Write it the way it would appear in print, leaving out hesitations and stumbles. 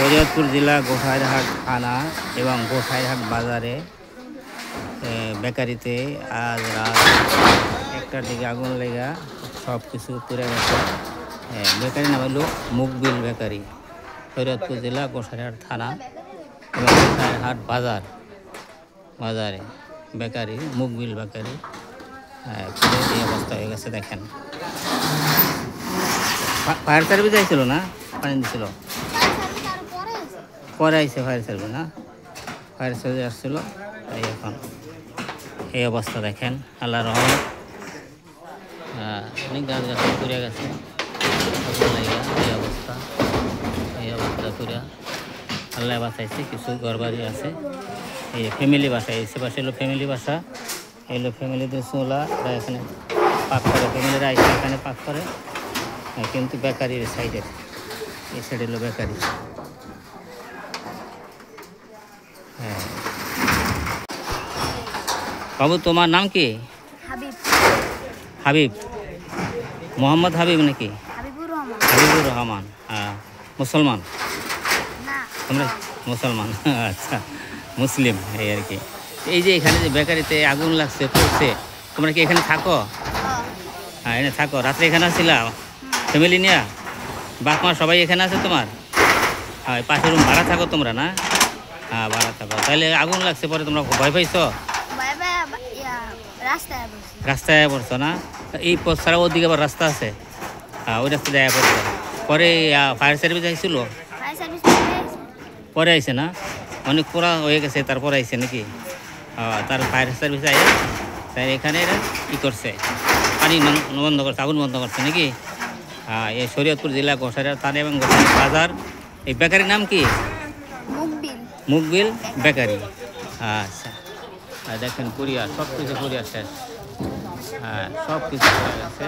শরীয়তপুর জেলা গোসাইরহাট থানা এবং গোসাইরহাট বাজারে বেকারিতে আজ রাত 1টার দিকে আগুন লেগা সব কিছু পুড়ে গেছে। বেকারি নাম হলো মুকবিল বেকারি, শরীয়তপুর জেলা গোসাইরহাট থানা এবং গোসাইরহাট বাজারে বেকারি মুকবিল বেকারি এই অবস্থা হয়ে গেছে। দেখেন, ফায়ার সার্ভিস আইছিল না, পানি দিছিল, পরে আইসে ফায়ার সার্ভিস না, ফায়ার সার্ভিস আসছিল। এই এখন এই অবস্থা দেখেন, আল্লাহ রহমত। অনেক গাছ গাছ পুড়ে গেছে, এই অবস্থা পুরা আল্লাহ বাঁচাইছে। কিছু ঘরবাড়ি আছে, এই ফ্যামিলি বাসা, এই পাশে হলো ফ্যামিলি বাসা, এলো ফ্যামিলিদের চোলা এখানে পাক করে, ফ্যামিলিরা আইসে এখানে পাক করে, কিন্তু বেকারির সাইডের এই সাইডে হলো বেকারি। হ্যাঁ বাবু, তোমার নাম কি? হাবিব, মোহাম্মদ হাবিব নাকি? হাবিবুর রহমান। হ্যাঁ, মুসলমান? তোমরা মুসলমান? আচ্ছা, মুসলিম। এই আর কি। এই যে এখানে যে বেকারিতে আগুন লাগছে পড়ছে, তোমরা কি এখানে থাকো? হ্যাঁ, এখানে থাকো। রাত্রে এখানে আসছিলা ফ্যামিলি নিয়ে? বাপ মা সবাই এখানে আছে তোমার? হ্যাঁ, পাশের রুম ভাড়া থাকো তোমরা না? হ্যাঁ, ভাড়া থাকো। তাহলে আগুন লাগছে পরে তোমরা ভয় পাইছো? রাস্তায় পড়ছো না? এই পথ ছাড়া ওদিকে আবার রাস্তা আছে? হ্যাঁ, ওই রাস্তা দেয়া পড়ছো। পরে ফায়ার সার্ভিস আইছিল? পরে আইছে না? অনেক পোড়া হয়ে গেছে তারপরে আইছে নাকি? তার ফায়ার সার্ভিস আইয়া তাই এখানে ই করছে, পানি বন্ধ করছে, আগুন বন্ধ করছে নাকি? এই শরীয়তপুর জেলা গোসাইরহাট থানা এবং গোসাইরহাট বাজার। এই বেকারির নাম কি? মুকবিল বেকারি। আচ্ছা, দেখেন পুরিয়া, সব কিছু পুরিয়া শেষ। হ্যাঁ, সব কিছু হয়ে গেছে।